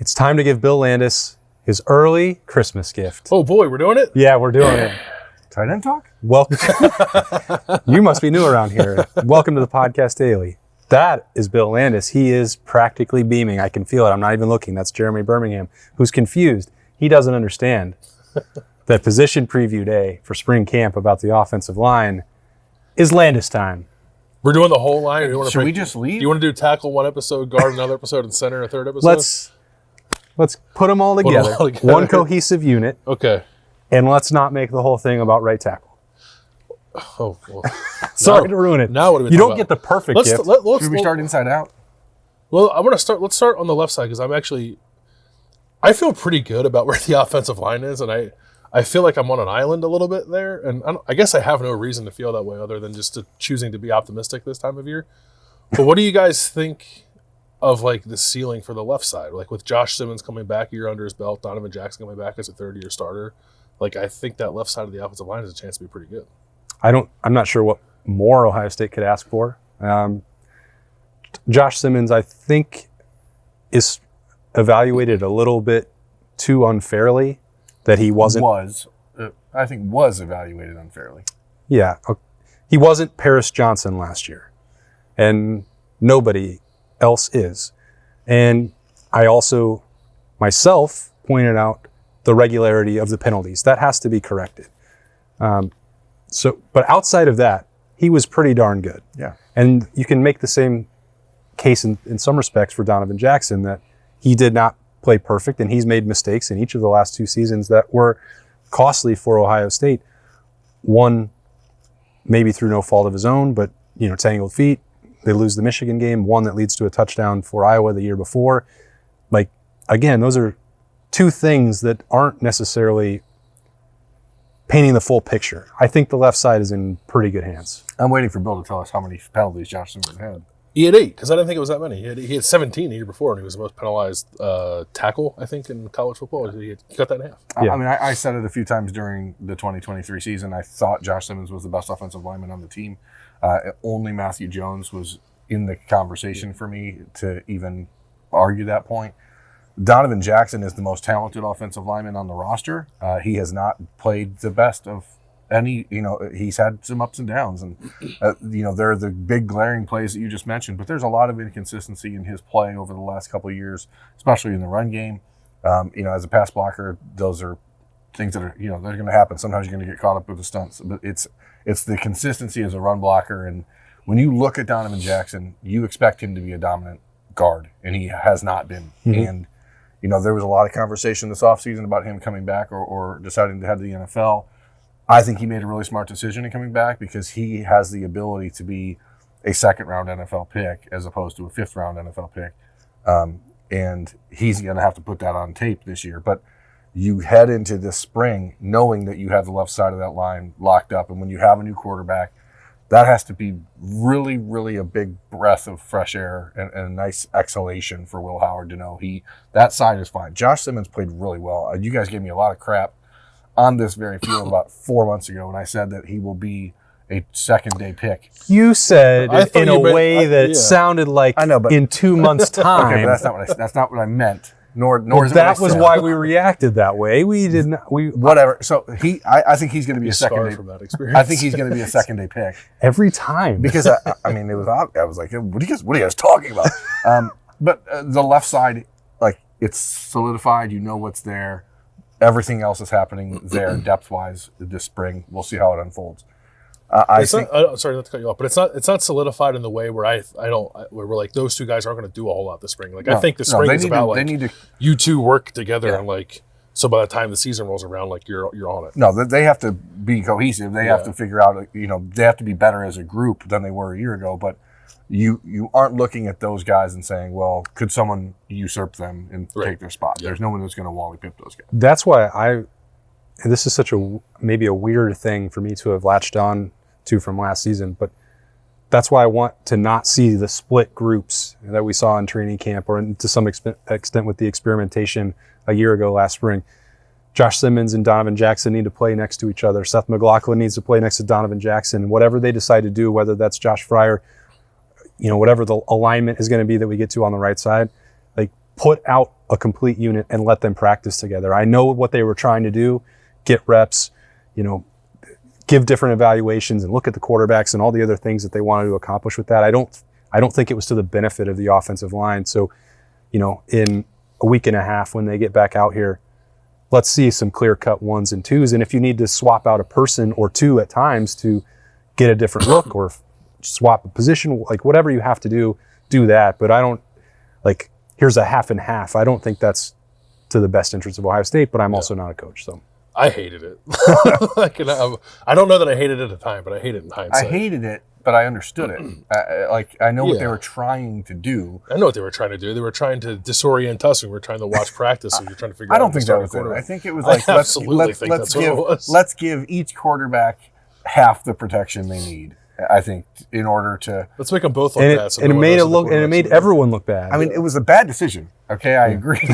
It's time to give Bill Landis his early Christmas gift. Oh boy, we're doing it? Yeah, we're doing it. Tight end talk? Welcome. You must be new around here. Welcome to the Podcast Daily. That is Bill Landis. He is practically beaming. I can feel it. I'm not even looking. That's Jeremy Birmingham, who's confused. He doesn't understand that position preview day for spring camp about the offensive line is Landis time. We're doing the whole line. Should we just leave? Do you want to do tackle one episode, guard another episode, and center a third episode? Let's put them all together. One cohesive unit. Okay. And let's not make the whole thing about right tackle. Oh, well. Sorry to ruin it. Now what do we You talk don't about? get the perfect gift. Should we start inside out? Well, I want to start. Let's start on the left side because I feel pretty good about where the offensive line is, and I feel like I'm on an island a little bit there, and I guess I have no reason to feel that way other than just choosing to be optimistic this time of year. But what do you guys think of like the ceiling for the left side? Like with Josh Simmons coming back a year under his belt, Donovan Jackson coming back as a third-year starter. Like I think that left side of the offensive line has a chance to be pretty good. I'm not sure what more Ohio State could ask for. Josh Simmons, I think, is evaluated a little bit too unfairly that he wasn't. Was evaluated unfairly. Yeah. He wasn't Paris Johnson last year. And nobody else is. And I also, myself, pointed out the regularity of the penalties. That has to be corrected. But outside of that, he was pretty darn good. Yeah. And you can make the same case in some respects for Donovan Jackson that he did not play perfect and he's made mistakes in each of the last two seasons that were costly for Ohio State. One, maybe through no fault of his own, but tangled feet. They lose the Michigan game, one that leads to a touchdown for Iowa the year before. Like, again, those are two things that aren't necessarily painting the full picture. I think the left side is in pretty good hands. I'm waiting for Bill to tell us how many penalties Josh Simmons had. He had 8, because I didn't think it was that many. He had 17 the year before, and he was the most penalized tackle, I think, in college football. He cut that in half. Yeah. I mean, I said it a few times during the 2023 season. I thought Josh Simmons was the best offensive lineman on the team. Only Matthew Jones was in the conversation for me to even argue that point. Donovan Jackson is the most talented offensive lineman on the roster. He has not played the best of any, he's had some ups and downs. And, there are the big glaring plays that you just mentioned, but there's a lot of inconsistency in his play over the last couple of years, especially in the run game. As a pass blocker, those are things that are, they're going to happen. Sometimes you're going to get caught up with the stunts, but it's the consistency as a run blocker. And when you look at Donovan Jackson, you expect him to be a dominant guard, and he has not been. Mm-hmm. And, there was a lot of conversation this offseason about him coming back or deciding to head to the NFL. I think he made a really smart decision in coming back because he has the ability to be a second-round NFL pick as opposed to a fifth-round NFL pick. And he's going to have to put that on tape this year. But you head into this spring knowing that you have the left side of that line locked up. And when you have a new quarterback, that has to be really, really a big breath of fresh air and a nice exhalation for Will Howard to know that side is fine. Josh Simmons played really well. You guys gave me a lot of crap on this very field about 4 months ago when I said that he will be a second-day pick. You said it in a way that sounded like I know, but, in 2 months' time. Okay, but that's not what I meant. Nor is that was why we reacted that way. We didn't. Whatever. So I think he's going to be a second day. From that experience. I think he's going to be a second day pick every time because it was. I was like, what are you guys talking about? But the left side, like it's solidified. You know what's there. Everything else is happening there depth wise this spring. We'll see how it unfolds. Sorry not to cut you off, but it's not solidified in the way where where we're like those two guys aren't going to do a whole lot this spring. Like I think the spring is about you two work together and so by the time the season rolls around, like you're on it. No, they have to be cohesive. They have to figure out they have to be better as a group than they were a year ago. But you aren't looking at those guys and saying, well, could someone usurp them and take their spot? Yeah. There's no one that's going to Wally Pip those guys. That's why this is such maybe a weird thing for me to have latched on to from last season, but that's why I want to not see the split groups that we saw in training camp or to some extent with the experimentation a year ago last spring. Josh Simmons and Donovan Jackson need to play next to each other. Seth McLaughlin needs to play next to Donovan Jackson. Whatever they decide to do, whether that's Josh Fryer, whatever the alignment is going to be that we get to on the right side, like put out a complete unit and let them practice together. I know what they were trying to do, get reps, give different evaluations and look at the quarterbacks and all the other things that they wanted to accomplish with that. I don't think it was to the benefit of the offensive line. So, in a week and a half when they get back out here, let's see some clear-cut 1s and 2s. And if you need to swap out a person or two at times to get a different look or swap a position, like whatever you have to do that. But I don't, here's a half and half. I don't think that's to the best interest of Ohio State, but I'm also not a coach, so. I hated it. I don't know that I hated it at the time, but I hated it in hindsight. I hated it, but I understood it. I know what they were trying to do. I know what they were trying to do. They were trying to disorient us. We were trying to watch practice, and you're trying to figure out. I don't think that was it. I think it was like let's give each quarterback half the protection they need. I think in order to let's make them both look bad. And it made everyone look bad. I mean, it was a bad decision. Okay, I agree,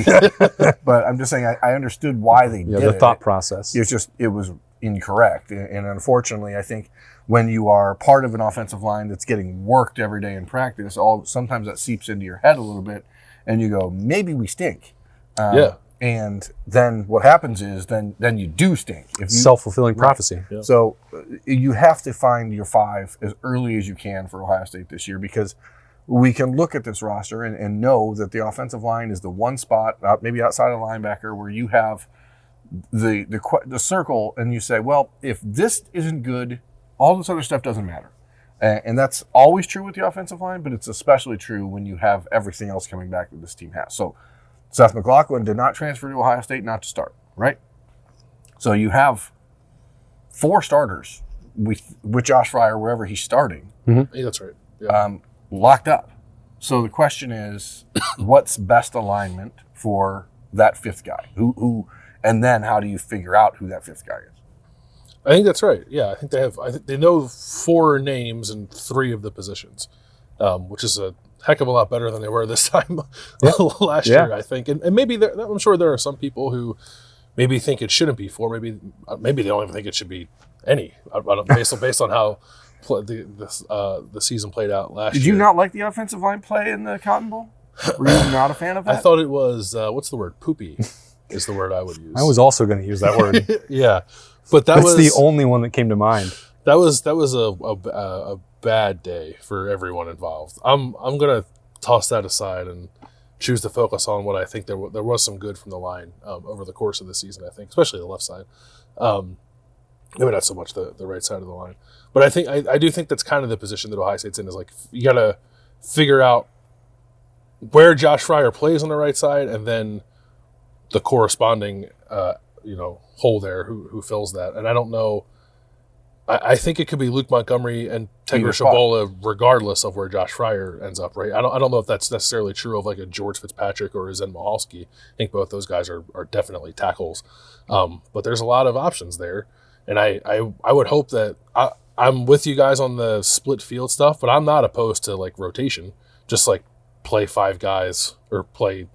but I'm just saying I understood why they did the thought process. It was incorrect, and unfortunately, I think when you are part of an offensive line that's getting worked every day in practice, sometimes that seeps into your head a little bit, and you go, maybe we stink. And then what happens is then you do stink. Self-fulfilling prophecy. Yeah. So you have to find your 5 as early as you can for Ohio State this year, because we can look at this roster and know that the offensive line is the one spot, maybe outside of linebacker, where you have the circle, and you say, well, if this isn't good, all this other stuff doesn't matter. And that's always true with the offensive line, but it's especially true when you have everything else coming back that this team has. So Seth McLaughlin did not transfer to Ohio State not to start, right? So you have 4 starters with Josh Fryer wherever he's starting. Mm-hmm. Yeah, that's right. Yeah. Locked up. So the question is, what's best alignment for that 5th guy? Who, and then how do you figure out who that 5th guy is? I think that's right. Yeah, I think they know 4 names and 3 of the positions, which is a heck of a lot better than they were this time last year, I think. And maybe I'm sure there are some people who maybe think it shouldn't be 4. Maybe they don't even think it should be any. Based on how the season played out last year. Did you not like the offensive line play in the Cotton Bowl? Were you not a fan of that? I thought it was what's the word? Poopy is the word I would use. I was also going to use that word. Yeah, but that's the only one that came to mind. That was a bad day for everyone involved. I'm gonna toss that aside and choose to focus on what I think there was some good from the line over the course of the season. I think, especially the left side, maybe not so much the right side of the line. But I do think that's kind of the position that Ohio State's in, is like you gotta figure out where Josh Fryer plays on the right side, and then the corresponding hole there who fills that. And I don't know. I think it could be Luke Montgomery and Tegra Shabola, regardless of where Josh Fryer ends up. Right? I don't know if that's necessarily true of like a George Fitzpatrick or a Zen Mahalski. I think both those guys are definitely tackles, but there's a lot of options there, and I would hope that I'm with you guys on the split field stuff, but I'm not opposed to like rotation. Just like play 5 guys or play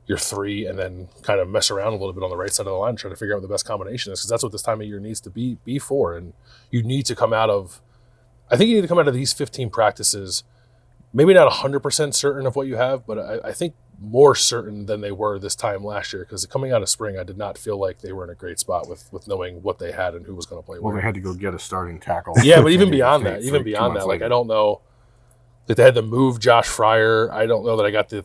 your 3 and then kind of mess around a little bit on the right side of the line, trying to figure out what the best combination is, because that's what this time of year needs to be for. And you need to come out of these 15 practices, maybe not 100% certain of what you have, but I think more certain than they were this time last year, because coming out of spring, I did not feel like they were in a great spot with knowing what they had and who was going to play well, where. they had to go get a starting tackle. Yeah, but even beyond that, like I don't know. That they had to move Josh Fryer. I don't know that I got the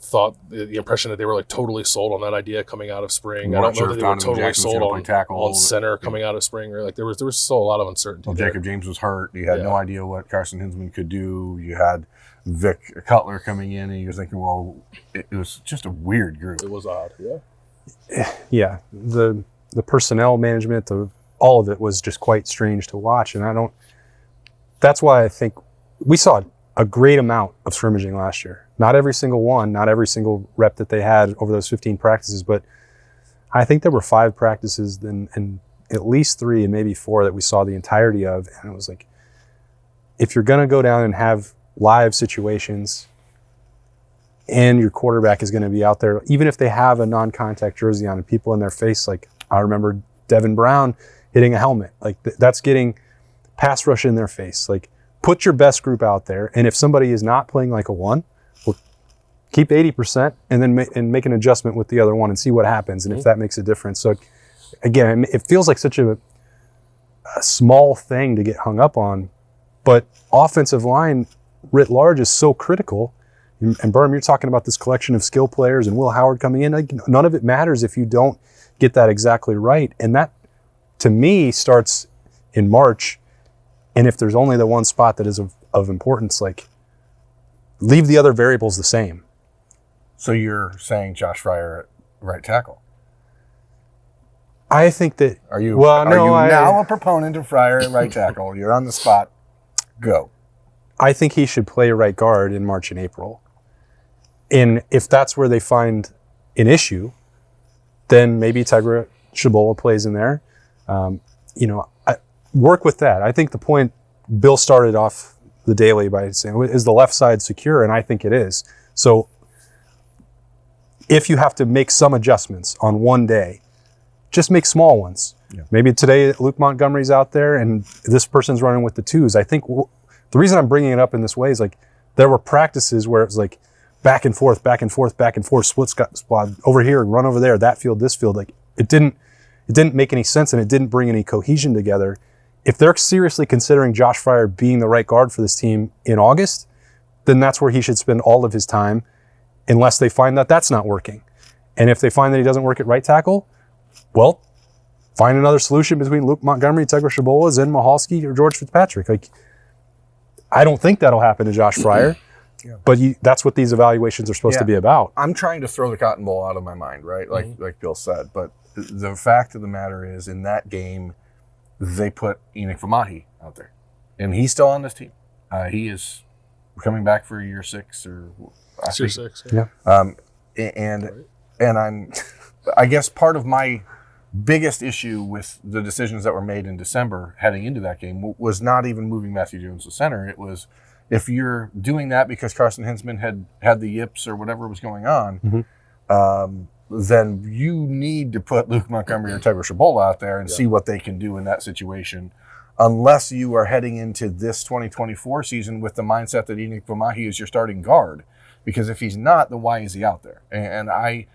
impression that they were like totally sold on that idea coming out of spring. I don't know that they were totally sold on center coming out of spring. Or like there was still a lot of uncertainty. Well, Jacob James was hurt. You had no idea what Carson Hinsman could do. You had Vic Cutler coming in, and you're thinking, well, it was just a weird group. It was odd. Yeah. The personnel management, all of it was just quite strange to watch, and that's why I think we saw a great amount of scrimmaging last year. Not every single one, not every single rep that they had over those 15 practices, but I think there were 5 practices and at least 3 and maybe 4 that we saw the entirety of. And it was like, if you're going to go down and have live situations and your quarterback is going to be out there, even if they have a non-contact jersey on and people in their face, like I remember Devin Brown hitting a helmet, like that's getting pass rush in their face. Like, put your best group out there, and if somebody is not playing like a 1, well, keep 80% and then make an adjustment with the other one and see what happens and if that makes a difference. So again, it feels like such a small thing to get hung up on, but offensive line writ large is so critical. And Berm, you're talking about this collection of skill players and Will Howard coming in. Like, none of it matters if you don't get that exactly right. And that, to me, starts in March. And if there's only the one spot that is of importance, like, leave the other variables the same. So you're saying Josh Fryer at right tackle? I think that. Are you? Well, no. Now a proponent of Fryer at right tackle? You're on the spot. Go. I think he should play right guard in March and April. And if that's where they find an issue, then maybe Tegra Shabola plays in there. Work with that. I think the point Bill started off the daily by saying, is the left side secure? And I think it is. So if you have to make some adjustments on one day, just make small ones. Yeah. Maybe today Luke Montgomery's out there and this person's running with the twos. I think the reason I'm bringing it up in this way is like there were practices where it was like back and forth, split squad over here and run over there, that field, this field. Like it didn't make any sense and it didn't bring any cohesion together. If they're seriously considering Josh Fryer being the right guard for this team in August, then that's where he should spend all of his time, unless they find that that's not working. And if they find that he doesn't work at right tackle, well, find another solution between Luke Montgomery, Tegra Shabola, Zen Mahalski, or George Fitzpatrick. Like, I don't think that'll happen to Josh Fryer, but that's what these evaluations are supposed to be about. I'm trying to throw the Cotton Bowl out of my mind, right? Like Bill said. But the fact of the matter is, in that game, they put Enoch Vamahi out there. And he's still on this team. He is coming back for year 6 or year 6. Yeah. And I guess part of my biggest issue with the decisions that were made in December heading into that game was not even moving Matthew Jones to center. It was, if you're doing that because Carson Hinsman had the yips or whatever was going on, then you need to put Luke Montgomery or Tegra Shabola out there and see what they can do in that situation, unless you are heading into this 2024 season with the mindset that Enoch Vamahi is your starting guard. Because if he's not, then why is he out there? And I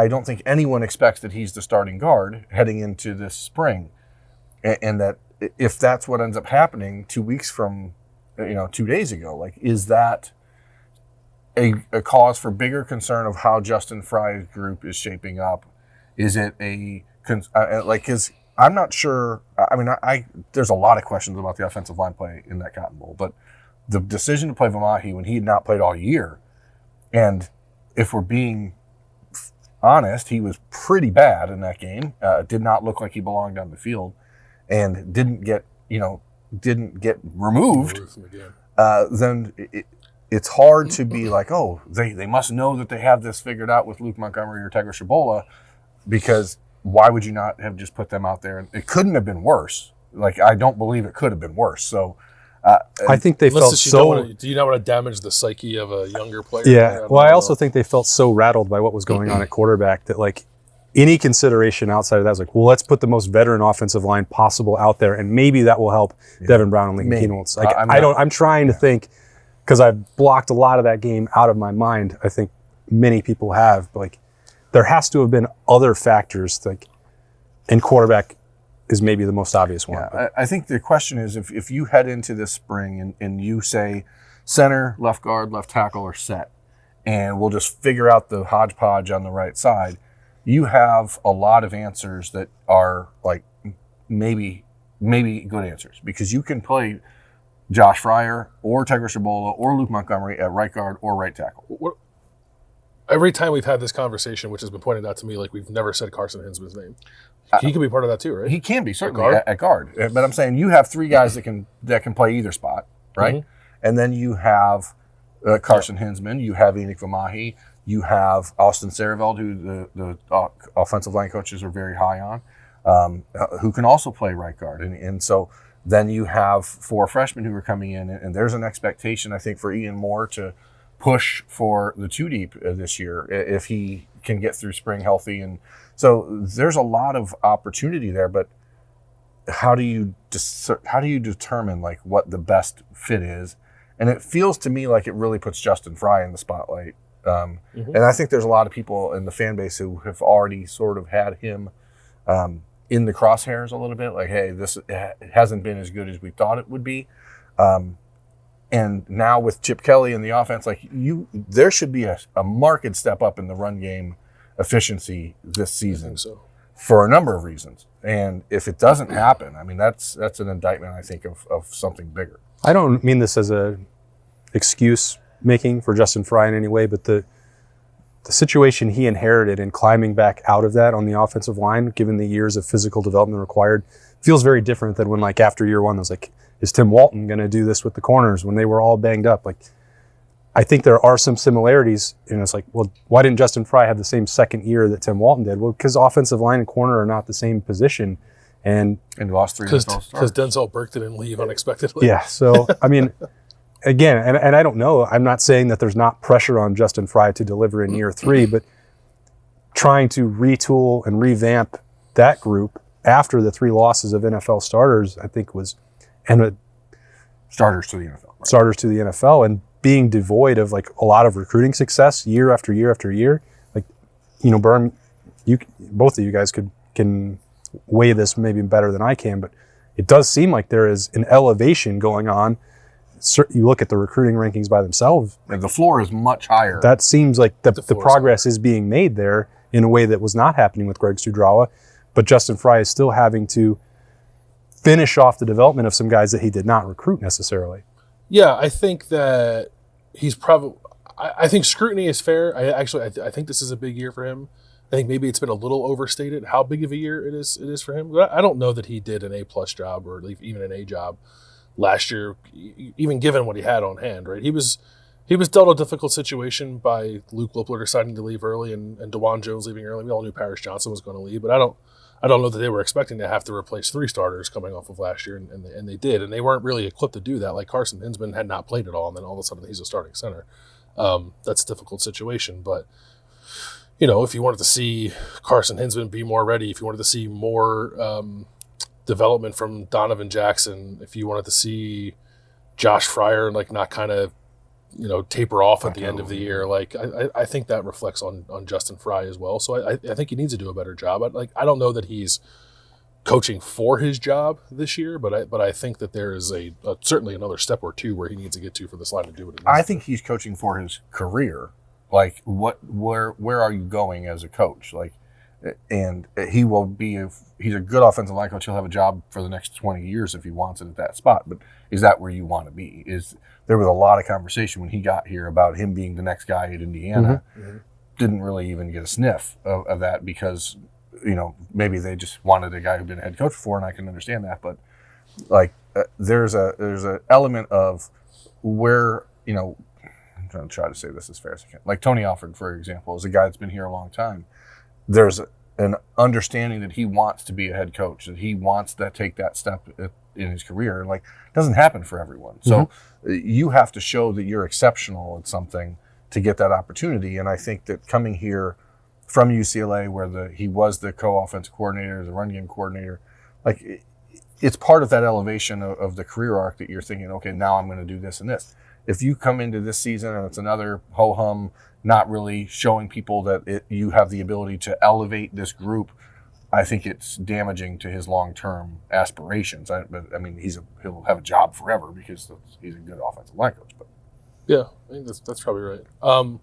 don't think anyone expects that he's the starting guard heading into this spring. And that if that's what ends up happening 2 weeks from, 2 days ago, like, is that a cause for bigger concern of how Justin Fry's group is shaping up? Is it because I'm not sure. I mean, there's a lot of questions about the offensive line play in that Cotton Bowl, but the decision to play Vamahi when he had not played all year, and if we're being honest, he was pretty bad in that game. Did not look like he belonged on the field, and didn't get removed. Then it's hard to be like, oh, they must know that they have this figured out with Luke Montgomery or Tegra Shabola, because why would you not have just put them out there? And it couldn't have been worse. Like, I don't believe it could have been worse. So I think they felt so. Do you not want to damage the psyche of a younger player? Yeah. Well, I also think they felt so rattled by what was going on at quarterback that, like, any consideration outside of that was like, well, let's put the most veteran offensive line possible out there, and maybe that will help Devin Brown and Lincoln Keenholz. Like, I'm trying to think, because I've blocked a lot of that game out of my mind. I think many people have, but, like, there has to have been other factors, like, and quarterback is maybe the most obvious one. Yeah, I think the question is, if you head into this spring and you say center, left guard, left tackle are set, and we'll just figure out the hodgepodge on the right side, you have a lot of answers that are, like, maybe good answers, because you can play Josh Fryer or Tegra Shabola or Luke Montgomery at right guard or right tackle. Every time we've had this conversation, which has been pointed out to me, like, we've never said Carson Hinsman's name. He can be part of that too, right? He can be, certainly, at guard. But I'm saying you have 3 guys that can play either spot, right? Mm-hmm. And then you have Carson Hinsman, you have Enoch Vamahi, you have Austin Sareveld, who the offensive line coaches are very high on, who can also play right guard. And so then you have 4 freshmen who are coming in, and there's an expectation, I think, for Ian Moore to push for the 2 deep this year if he can get through spring healthy. And so there's a lot of opportunity there, but how do you determine, like, what the best fit is? And it feels to me like it really puts Justin Fry in the spotlight And I think there's a lot of people in the fan base who have already sort of had him in the crosshairs a little bit, like, hey, this hasn't been as good as we thought it would be. And now with Chip Kelly in the offense, like there should be a marked step up in the run game efficiency this season for a number of reasons. And if it doesn't happen, I mean, that's an indictment, I think, of something bigger. I don't mean this as a excuse making for Justin Fry in any way, but the situation he inherited and climbing back out of that on the offensive line, given the years of physical development required, feels very different than when, like, after year one, I was like, is Tim Walton going to do this with the corners when they were all banged up? Like, I think there are some similarities, and it's like, well, why didn't Justin Fry have the same second year that Tim Walton did? Well, because offensive line and corner are not the same position, and lost 3 because starters. Denzel Burke didn't leave unexpectedly. Yeah, so I mean. Again, and I don't know, I'm not saying that there's not pressure on Justin Fry to deliver in year 3, but trying to retool and revamp that group after the 3 losses of NFL starters, I think starters to the NFL. Right? Starters to the NFL, and being devoid of, like, a lot of recruiting success year after year after year. Like, you know, Berm, both of you guys can weigh this maybe better than I can, but it does seem like there is an elevation going on. You look at the recruiting rankings by themselves. And the floor is much higher. That seems like the progress is being made there in a way that was not happening with Greg Studrawa. But Justin Fry is still having to finish off the development of some guys that he did not recruit necessarily. Yeah, I think that he's probably – I think scrutiny is fair. I think this is a big year for him. I think maybe it's been a little overstated how big of a year it is for him. But I don't know that he did an A-plus job or even an A job last year, even given what he had on hand, right? He was dealt a difficult situation by Luke Lipler deciding to leave early and DeJuan Jones leaving early. We all knew Paris Johnson was going to leave, but I don't know that they were expecting to have to replace 3 starters coming off of last year, and they did, and they weren't really equipped to do that. Like, Carson Hinsman had not played at all, and then all of a sudden he's a starting center. That's a difficult situation, but you know, if you wanted to see Carson Hinsman be more ready, if you wanted to see more development from Donovan Jackson, if you wanted to see Josh Fryer like not kind of, you know, taper off at the end of the year, like I think that reflects on Justin Fry as well. So I think he needs to do a better job. I don't know that he's coaching for his job this year, but I think that there is a certainly another step or two where he needs to get to for this line to do it. I think he's coaching for his career. Like, where are you going as a coach? Like, and he will be, he's a good offensive line coach. He'll have a job for the next 20 years if he wants it at that spot. But is that where you want to be? There was a lot of conversation when he got here about him being the next guy at Indiana. Mm-hmm. Didn't really even get a sniff of that because, you know, maybe they just wanted a guy who'd been a head coach before, and I can understand that. But like, there's a element of where, you know, I'm trying to try to say this as fair as I can. Like Tony Alford, for example, is a guy that's been here a long time. There's an understanding that he wants to be a head coach, that he wants to take that step in his career. And like, it doesn't happen for everyone. So you have to show that you're exceptional at something to get that opportunity. And I think that coming here from UCLA, where he was the co-offensive coordinator, the run game coordinator, like it's part of that elevation of the career arc that you're thinking, okay, now I'm going to do this and this. If you come into this season and it's another ho-hum, not really showing people that you have the ability to elevate this group, I think it's damaging to his long-term aspirations. But I mean, he'll have a job forever because he's a good offensive line coach. But yeah, I think that's probably right.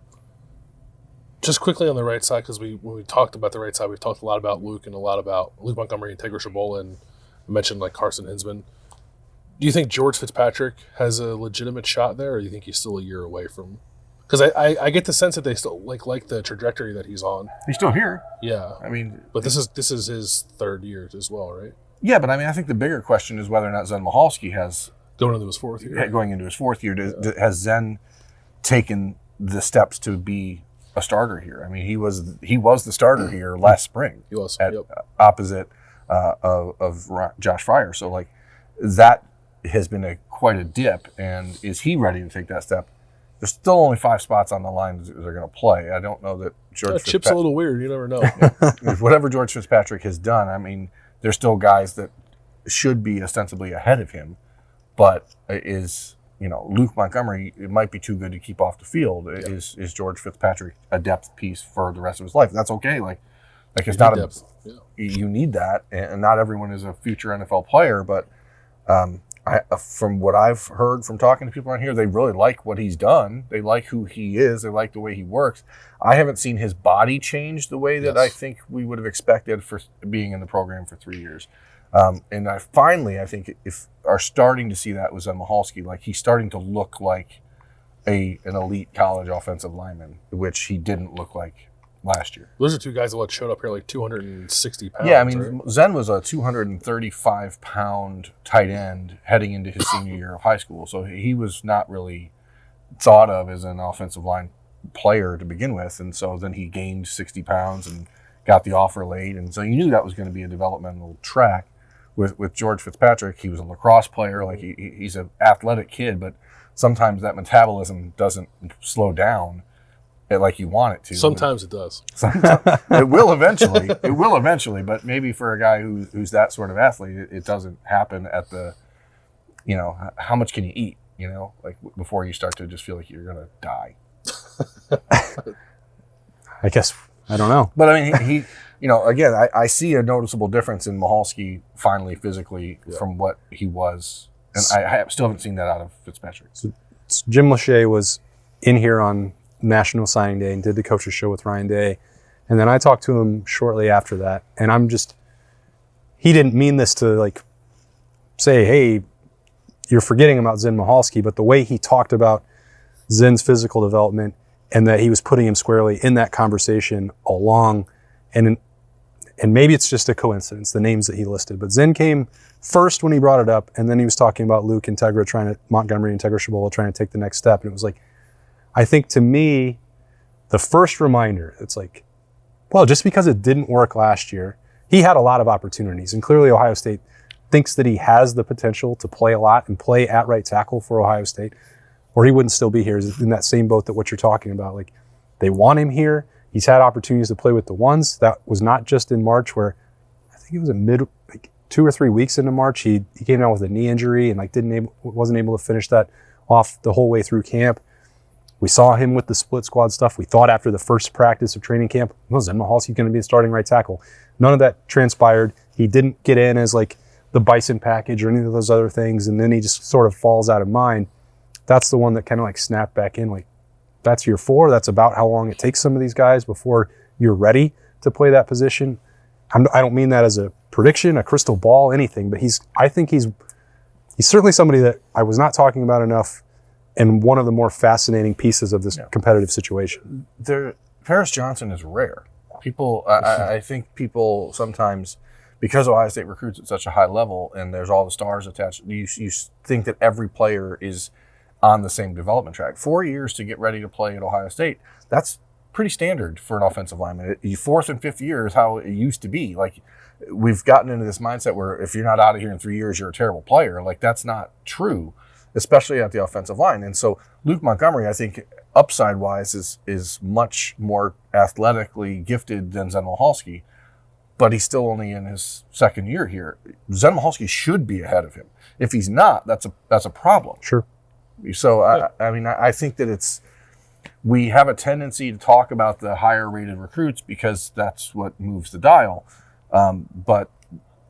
Just quickly on the right side, because when we talked about the right side, we've talked a lot about Luke and a lot about Luke Montgomery and Tegra Shabola, and mentioned like Carson Hinsman. Do you think George Fitzpatrick has a legitimate shot there, or do you think he's still a year away from? Because I get the sense that they still like the trajectory that he's on. He's still here. Yeah, I mean, but this is his 3rd year as well, right? Yeah, but I mean, I think the bigger question is whether or not Zen Michalski has going into his 4th year. Going into his 4th year, has Zen taken the steps to be a starter here? I mean, he was the starter here last spring. He was opposite of Josh Fryer. So like that has been quite a dip. And is he ready to take that step? There's still only 5 spots on the line that they're going to play. I don't know that George Chip's a little weird. You never know. Whatever George Fitzpatrick has done, I mean, there's still guys that should be ostensibly ahead of him, but is Luke Montgomery, it might be too good to keep off the field. Yeah. Is George Fitzpatrick a depth piece for the rest of his life? That's okay. Like it's not depth. You need that, and not everyone is a future NFL player. But from what I've heard from talking to people around here, they really like what he's done. They like who he is. They like the way he works. I haven't seen his body change the way that I think we would have expected for being in the program for 3 years. And I think if are starting to see that with Zen Michalski, like he's starting to look like an elite college offensive lineman, which he didn't look like last year. Those are two guys that showed up here like 260 pounds. Yeah, I mean, right? Zen was a 235-pound tight end heading into his senior year of high school, so he was not really thought of as an offensive line player to begin with, and so then he gained 60 pounds and got the offer late, and so you knew that was going to be a developmental track. With George Fitzpatrick, he was a lacrosse player. Like he's an athletic kid, but sometimes that metabolism doesn't slow down like you want it to. Sometimes it does. It will eventually. It will eventually, but maybe for a guy who's that sort of athlete, it doesn't happen at the, how much can you eat? Like before you start to just feel like you're gonna die. I guess I don't know. But I mean, he again, I see a noticeable difference in Michalski finally physically from what he was. And I still haven't seen that out of Fitzpatrick. So Jim Lachey was in here on National Signing Day and did the coaches show with Ryan Day. And then I talked to him shortly after that. And he didn't mean this to like say, hey, you're forgetting about Zen Michalski. But the way he talked about Zen's physical development and that he was putting him squarely in that conversation along, and maybe it's just a coincidence, the names that he listed, but Zen came first when he brought it up, and then he was talking about Luke Montgomery Integra Shabola trying to take the next step, and it was like, I think to me, the first reminder, it's like, well, just because it didn't work last year, he had a lot of opportunities, and clearly Ohio State thinks that he has the potential to play a lot and play at right tackle for Ohio State, or he wouldn't still be here. He's in that same boat that what you're talking about. Like, they want him here. He's had opportunities to play with the ones. That was not just in March, where I think it was 2 or 3 weeks into March. He came down with a knee injury and wasn't able to finish that off the whole way through camp. We saw him with the split squad stuff. We thought after the first practice of training camp, Zen Michalski's going to be the starting right tackle. None of that transpired. He didn't get in as like the Bison package or any of those other things, and then he just sort of falls out of mind. That's the one that kind of like snapped back in. Like, that's year 4. That's about how long it takes some of these guys before you're ready to play that position. I don't mean that as a prediction, a crystal ball, anything, but I think he's certainly somebody that I was not talking about enough, and one of the more fascinating pieces of this competitive situation. Paris Johnson is rare. I think people sometimes, because Ohio State recruits at such a high level and there's all the stars attached, you think that every player is on the same development track. 4 years to get ready to play at Ohio State, that's pretty standard for an offensive lineman. 4th and 5th year is how it used to be. Like, we've gotten into this mindset where if you're not out of here in 3 years, you're a terrible player. Like, that's not true, especially at the offensive line. And so Luke Montgomery, I think, upside-wise, is much more athletically gifted than Zen Michalski, but he's still only in his 2nd year here. Zen Michalski should be ahead of him. If he's not, that's a problem. Sure. So, I think that we have a tendency to talk about the higher rated recruits because that's what moves the dial. But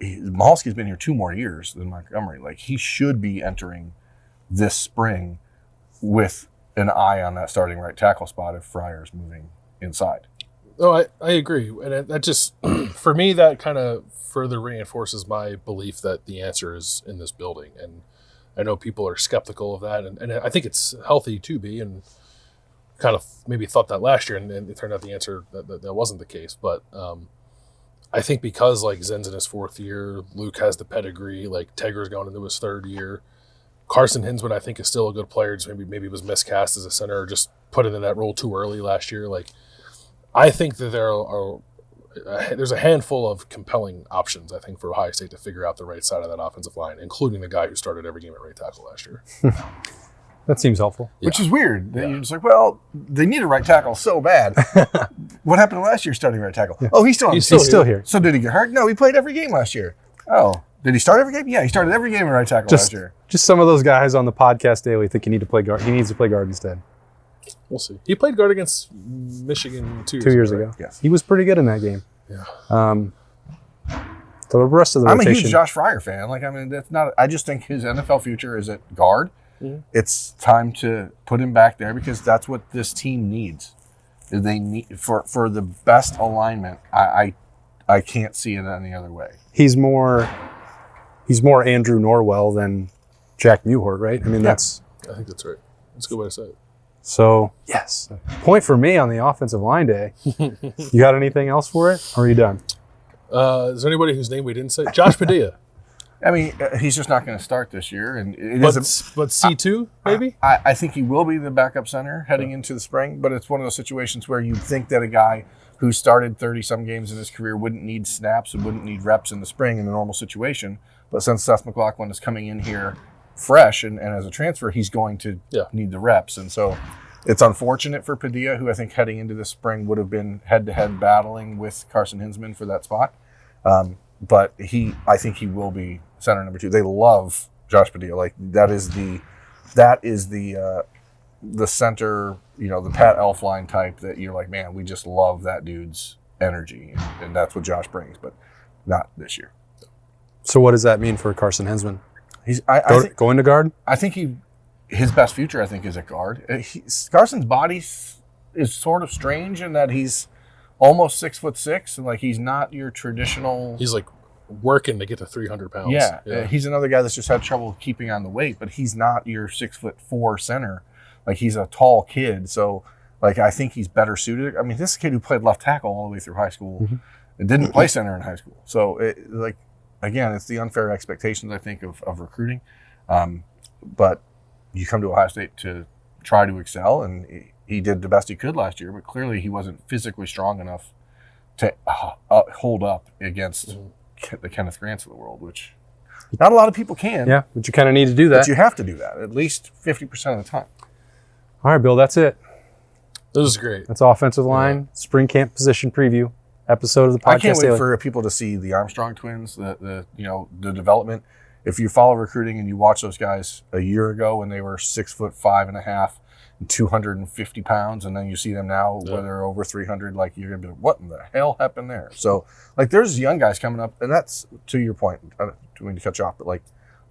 Michalski's been here 2 more years than Montgomery. Like, he should be entering this spring with an eye on that starting right tackle spot if Fryer's moving inside. Oh, I agree. And that just, for me, that kind of further reinforces my belief that the answer is in this building. And I know people are skeptical of that, and I think it's healthy to be, and kind of maybe thought that last year, and it turned out the answer that wasn't the case. But I think because like Zen's in his 4th year, Luke has the pedigree, like Tegra's going into his 3rd year. Carson Hinsman, I think, is still a good player. Just maybe was miscast as a center or just put into that role too early last year. Like, I think that there's a handful of compelling options, I think, for Ohio State to figure out the right side of that offensive line, including the guy who started every game at right tackle last year. That seems helpful. Which is weird. Yeah. You're just like, well, they need a right tackle so bad. What happened to last year's starting right tackle? Yeah. Oh, he's still here. He's still here. So did he get hurt? No, he played every game last year. Oh, Did he start every game? Yeah, he started every game at right tackle last year. Just some of those guys on the podcast daily think he needs to play guard. He needs to play guard instead. We'll see. He played guard against Michigan 2 years ago. ago. Right? Yes. He was pretty good in that game. Yeah. The rest of the I'm rotation. a huge Josh Fryer fan. Like, I mean, that's not. I just think his NFL future is at guard. Mm-hmm. It's time to put him back there because that's what this team needs. They need for the best alignment. I can't see it any other way. He's more Andrew Norwell than Jack Mewhort, right? I mean, that's I think that's right. That's a good way to say it. so. Yes, point for me on the offensive line day. You got anything else for it? Or are you done? Is there anybody whose name we didn't say? Josh Padilla. I mean, he's just not going to start this year, and But C2 maybe. I think he will be the backup center heading into the spring, but it's one of those situations where you'd think that a guy who started 30-some games in his career wouldn't need snaps and wouldn't need reps in the spring in a normal situation. But since Seth McLaughlin is coming in here fresh and as a transfer, he's going to need the reps. And so it's unfortunate for Padilla, who I think heading into the spring would have been head-to-head battling with Carson Hinsman for that spot. But I think he will be center number 2. They love Josh Padilla. Like that is the center, the Pat Elflein type that you're like, man, we just love that dude's energy, and that's what Josh brings, but not this year. So what does that mean for Carson Hinsman? Going to guard? I think his best future, I think, is at guard. Carson's body is sort of strange in that he's almost 6'6", and like he's not your traditional. He's like working to get to 300 pounds. Yeah, he's another guy that's just had trouble keeping on the weight, but he's not your 6'4" center. Like he's a tall kid, so like I think he's better suited. I mean, this is a kid who played left tackle all the way through high school and didn't play center in high school. So again, it's the unfair expectations I think of recruiting. But you come to Ohio State to try to excel, and he did the best he could last year, but clearly he wasn't physically strong enough to hold up against the Kenneth Grants of the world, which not a lot of people can. Yeah, but you kind of need to do that. But you have to do that at least 50% of the time. All right, Bill, that's it. This is great. That's offensive line, spring camp position preview episode of the podcast. I can't wait daily. for people to see the Armstrong twins, the development. If you follow recruiting and you watch those guys a year ago when they were 6'5.5" and 250 pounds, and then you see them now where they're over 300, like you're gonna be like, what in the hell happened there? So like there's young guys coming up, and that's to your point. I don't mean to cut you off, but like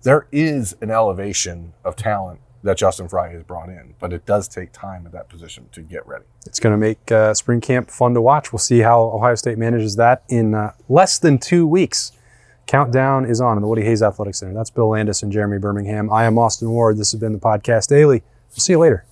there is an elevation of talent that Justin Fry has brought in, but it does take time at that position to get ready. It's going to make spring camp fun to watch. We'll see how Ohio State manages that in less than 2 weeks. Countdown is on in the Woody Hayes Athletic Center. That's Bill Landis and Jeremy Birmingham. I am Austin Ward. This has been the Podcast Daily. We'll see you later.